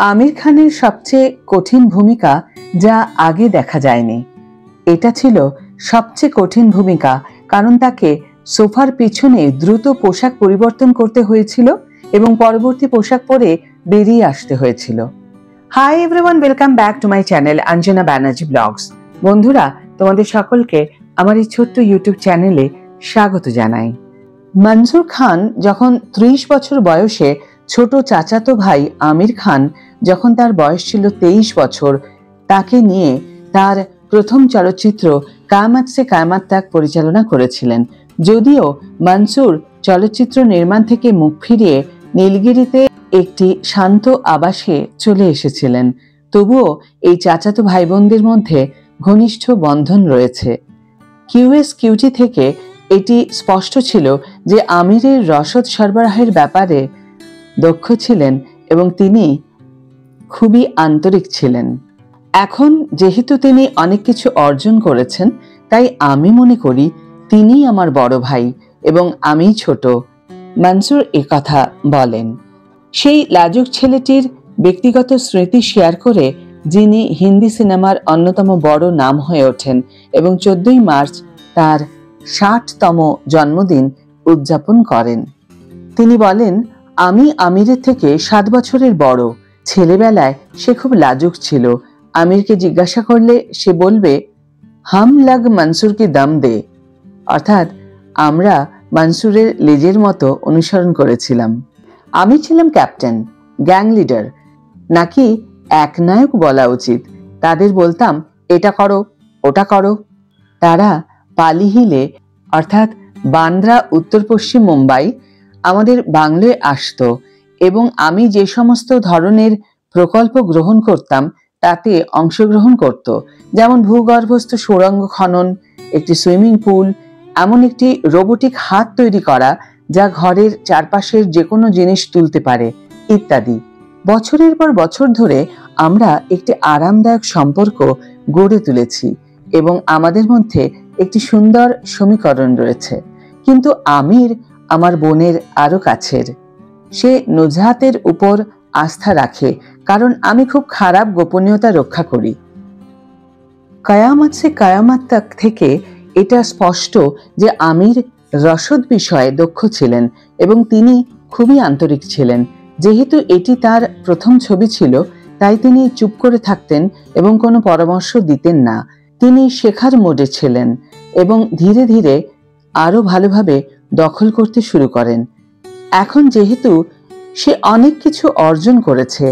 আমির খানের সবচেয়ে কঠিন ভূমিকা যা আগে দেখা যায়নি। এটা ছিল সবচেয়ে কঠিন ভূমিকা, কারণ তাকে সোফার পিছনে দ্রুত পোশাক পরিবর্তন করতে হয়েছিল এবং পরবর্তী পোশাক পরে বেরিয়ে আসতে হয়েছিল। Hi everyone, welcome back to my channel Anjana Banerjee blogs. বন্ধুরা, তোমাদের সকলকে আমার এই ছোট্ট ইউটিউব চ্যানেলে স্বাগত জানাই। মনসুর খান যখন 30 বছর বয়সে ছোট চাচাতো ভাই আমির খান যখন তার বয়স ছিল 23 বছর, তাকে নিয়ে তার প্রথম চলচ্চিত্র কায়ামত সে কায়ামত তক পরিচালনা করেছিলেন। যদিও মনসুর চলচ্চিত্র নির্মাণ থেকে মুখ ফিরিয়ে নীলগিরিতে একটি শান্ত আবাসে চলে এসেছিলেন, তবুও এই চাচাতো ভাই বোনদের মধ্যে ঘনিষ্ঠ বন্ধন রয়েছে। কিউএসকিউটি থেকে এটি স্পষ্ট ছিল যে আমিরের রসদ সরবরাহের ব্যাপারে দক্ষ ছিলেন এবং তিনি খুবই আন্তরিক ছিলেন। এখন যেহেতু তিনি অনেক কিছু অর্জন করেছেন, তাই আমি মনে করি তিনি আমার বড় ভাই এবং আমি ছোট। মনসুর কথা বলেন। সেই লাজুক ছেলেটির ব্যক্তিগত স্মৃতি শেয়ার করে যিনি হিন্দি সিনেমার অন্যতম বড় নাম হয়ে ওঠেন এবং 14ই মার্চ তার 60তম জন্মদিন উদযাপন করেন। তিনি বলেন, আমি আমিরের থেকে 7 বছরের বড়। ছেলেবেলায় সে খুব লাজুক ছিল। আমিরকে জিজ্ঞাসা করলে সে বলবে, হাম লাগ মনসুর কি দম দে, অর্থাৎ আমরা মনসুরের লেজের মতো অনুসরণ করেছিলাম। আমি ছিলাম ক্যাপ্টেন, গ্যাং লিডার, নাকি একনায়ক বলা উচিত। তাদের বলতাম এটা করো, ওটা করো। তারা পালি হিলে, অর্থাৎ বান্দ্রা উত্তর পশ্চিম মুম্বাই, আমাদের বাংলোয় আসতো এবং আমি যে সমস্ত ধরনের প্রকল্প গ্রহণ করতাম তাতে অংশগ্রহণ করত। যেমন ভূগর্ভস্থ সুড়ঙ্গ খনন, একটি সুইমিং পুল, এমন একটি রোবোটিক হাত তৈরি করা যা ঘরের চারপাশের যে কোনো জিনিস তুলতে পারে, ইত্যাদি। বছরের পর বছর ধরে আমরা একটি আরামদায়ক সম্পর্ক গড়ে তুলেছি এবং আমাদের মধ্যে একটি সুন্দর সমীকরণ রয়েছে। কিন্তু আমির আমার বোনের আরো কাছের। সে নুজহাতের উপর আস্থা রাখে, কারণ আমি খুব খারাপ গোপনীয়তা রক্ষা করি। কায়ামত সে কায়ামত তক থেকে এটা স্পষ্ট যে আমির রসদ বিষয়ে দক্ষ ছিলেন এবং তিনি খুবই আন্তরিক ছিলেন। যেহেতু এটি তার প্রথম ছবি ছিল, তাই তিনি চুপ করে থাকতেন এবং কোনো পরামর্শ দিতেন না। তিনি শেখার মোডে ছিলেন এবং ধীরে ধীরে আরো ভালোভাবে দখল করতে শুরু করেন। এখন যেহেতু সে অনেক কিছু অর্জন করেছে,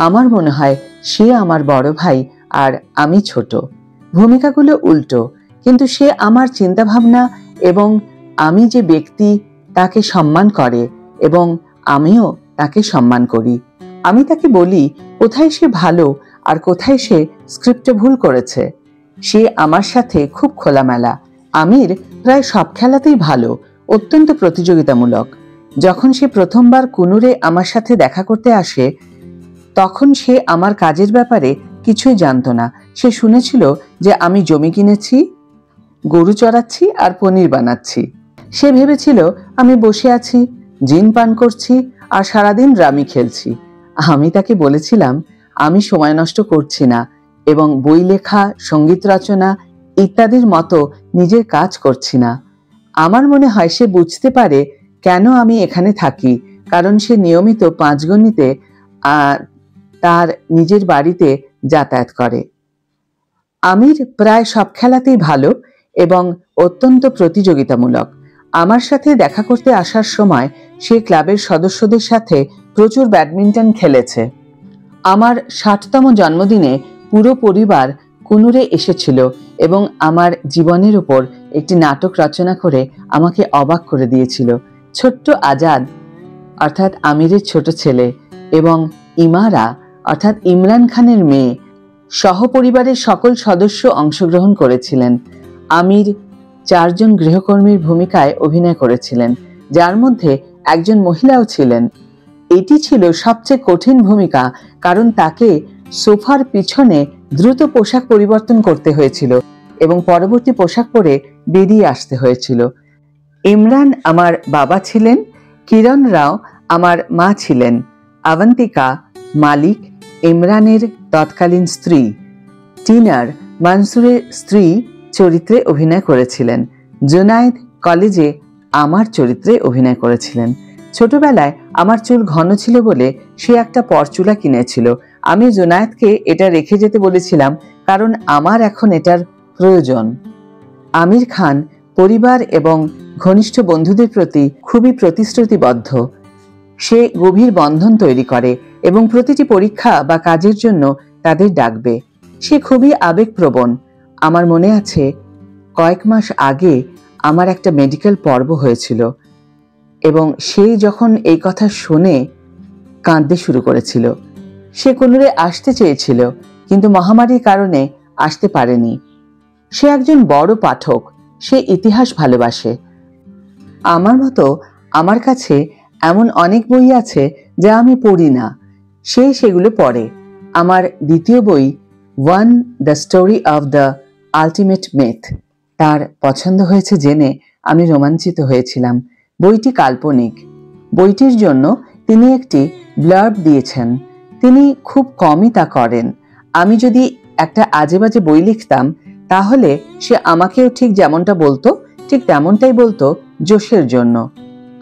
আমার মনে হয় সে আমার বড় ভাই আর আমি ছোট। ভূমিকাগুলো উল্টো, কিন্তু সে আমার চিন্তাভাবনা এবং আমি যে ব্যক্তি তাকে সম্মান করে এবং আমিও তাকে সম্মান করি। আমি তাকে বলি কোথায় সে ভালো আর কোথায় সে স্ক্রিপ্টে ভুল করেছে। সে আমার সাথে খুব খোলামেলা। আমির প্রায় সব খেলাতেই ভালো, অত্যন্ত প্রতিযোগিতামূলক। যখন সে প্রথমবার কুনুরে আমার সাথে দেখা করতে আসে, তখন সে আমার কাজের ব্যাপারে কিছুই জানতো না। সে শুনেছিল যে আমি জমি কিনেছি, গরু চড়াচ্ছি আর পনির বানাচ্ছি। সে ভেবেছিল আমি বসে আছি, জিন পান করছি আর সারাদিন রামি খেলছি। আমি তাকে বলেছিলাম আমি সময় নষ্ট করছি না এবং বই লেখা, সঙ্গীত রচনা ইত্যাদির মতো নিজের কাজ করছি না। আমার মনে হয় সে বুঝতে পারে কেন আমি এখানে থাকি, কারণ সে নিয়মিত পাঁচগণিতে তার নিজের বাড়িতে যাতায়াত করে। আমির প্রায় সব খেলাতেই ভালো এবং অত্যন্ত প্রতিযোগিতামূলক। আমার সাথে দেখা করতে আসার সময় সে ক্লাবের সদস্যদের সাথে প্রচুর ব্যাডমিন্টন খেলেছে। আমার 60তম জন্মদিনে পুরো পরিবার কুনুরে এসেছিল এবং আমার জীবনের উপর একটি নাটক রচনা করে আমাকে অবাক করে দিয়েছিল। ছোট্ট আজাদ, অর্থাৎ আমিরের ছোট ছেলে, এবং ইমারা, অর্থাৎ ইমরান খানের মেয়ে, সহপরিবারের সকল সদস্য অংশগ্রহণ করেছিলেন। আমির 4 জন গৃহকর্মীর ভূমিকায় অভিনয় করেছিলেন, যার মধ্যে একজন মহিলাও ছিলেন। এটি ছিল সবচেয়ে কঠিন ভূমিকা, কারণ তাকে সোফার পিছনে দ্রুত পোশাক পরিবর্তন করতে হয়েছিল এবং পরবর্তী পোশাক পরে বেরিয়ে আসতে হয়েছিল। ইমরান আমার বাবা ছিলেন, কিরণ রাও আমার মা ছিলেন, অবন্তিকা, মালিক ইমরানের তৎকালীন স্ত্রী টিনার মনসুরের স্ত্রী চরিত্রে অভিনয় করেছিলেন। জুনায়েদ কলেজে আমার চরিত্রে অভিনয় করেছিলেন। ছোটবেলায় আমার চুল ঘন ছিল বলে সে একটা পরচুলা কিনেছিল। আমি জুনায়েদকে এটা রেখে যেতে বলেছিলাম, কারণ আমার এখন এটার প্রয়োজন। আমির খান পরিবার এবং ঘনিষ্ঠ বন্ধুদের প্রতি খুবই প্রতিশ্রুতিবদ্ধ। সে গভীর বন্ধন তৈরি করে এবং প্রতিটি পরীক্ষা বা কাজের জন্য তাদের ডাকবে। সে খুবই আবেগপ্রবণ। আমার মনে আছে, কয়েক মাস আগে আমার একটা মেডিকেল পর্ব হয়েছিল এবং সে যখন এই কথা শুনে কাঁদতে শুরু করেছিল। সে কোনোরে আসতে চেয়েছিল, কিন্তু মহামারীর কারণে আসতে পারেনি। সে একজন বড় পাঠক, সে ইতিহাস ভালোবাসে। আমার মতো আমার কাছে এমন অনেক বই আছে যা আমি পড়ি না, সে সেগুলো পড়ে। আমার দ্বিতীয় বই one the story of the ultimate myth তার পছন্দ হয়েছে জেনে আমি রোমাঞ্চিত হয়েছিলাম। বইটি কাল্পনিক। বইটির জন্য তিনি একটি ব্লার্ব দিয়েছেন। তিনি খুব কমই তা করেন। আমি যদি একটা আজেবাজে বই লিখতাম তাহলে সে আমাকেও ঠিক যেমনটা বলতো ঠিক তেমনটাই বলতো জোশের জন্য।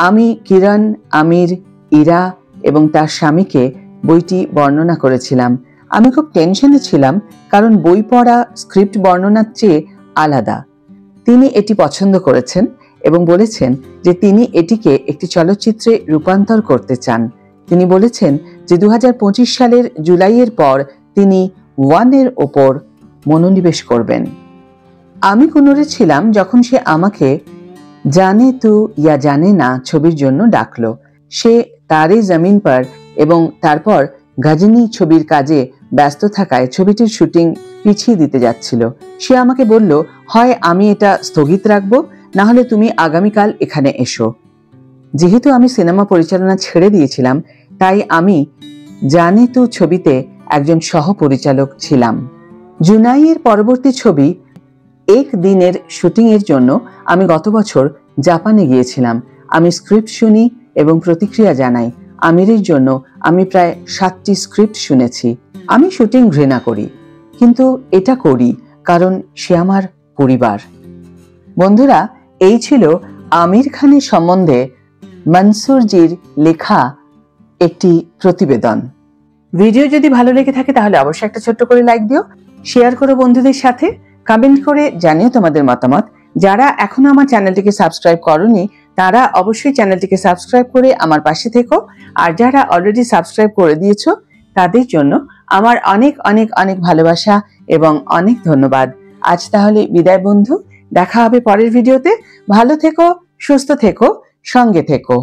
আমি কিরণ, আমির, ইরা এবং তার স্বামীকে বইটি বর্ণনা করেছিলাম। আমি খুব টেনশনে ছিলাম, কারণ বই পড়া স্ক্রিপ্ট বর্ণনার চেয়ে আলাদা। তিনি এটি পছন্দ করেছেন এবং বলেছেন যে তিনি এটিকে একটি চলচ্চিত্রে রূপান্তর করতে চান। তিনি বলেছেন যে 2025 সালের জুলাইয়ের পর তিনি ওয়ানের ওপর মনোনিবেশ করবেন। আমি কুনুরে ছিলাম যখন সে আমাকে জানে তু ইয়া জানে না ছবির জন্য ডাকলো। সে তারে জমিন পর এবং তারপর গজনী ছবির কাজে ব্যস্ত থাকায় ছবিটির শুটিং পিছিয়ে দিতে যাচ্ছিল। সে আমাকে বলল, হয় আমি এটা স্থগিত রাখবো, না হলে তুমি আগামীকাল এখানে এসো। যেহেতু আমি সিনেমা পরিচালনা ছেড়ে দিয়েছিলাম, তাই আমি জানে তু ছবিতে একজন সহ পরিচালক ছিলাম। জুনাইয়ের পরবর্তী ছবি এক দিনের শুটিং এর জন্য আমি গত বছর জাপানে গিয়েছিলাম। আমি স্ক্রিপ্ট শুনি এবং প্রতিক্রিয়া জানাই। আমিরের জন্য আমি প্রায় 7টি স্ক্রিপ্ট শুনেছি। আমি শুটিং ঘৃণা করি, কিন্তু এটা করি কারণ সে আমার পরিবার। বন্ধুরা, এই ছিল আমির খানের সম্বন্ধে মনসুরজির লেখা একটি প্রতিবেদন। ভিডিও যদি ভালো লেগে থাকে তাহলে অবশ্যই একটা ছোট্ট করে লাইক দিও, শেয়ার করো বন্ধুদের সাথে, কমেন্ট করে জানিও তোমাদের মতামত। যারা এখনো আমার চ্যানেলটিকে সাবস্ক্রাইব করোনি তারা অবশ্যই চ্যানেলটিকে সাবস্ক্রাইব করে আমার পাশে থেকো, আর যারা অলরেডি সাবস্ক্রাইব করে দিয়েছো তাদের জন্য আমার অনেক অনেক অনেক ভালোবাসা এবং অনেক ধন্যবাদ। আজ তাহলে বিদায় বন্ধু, দেখা হবে পরের ভিডিওতে। ভালো থেকো, সুস্থ থেকো, সঙ্গে থেকো।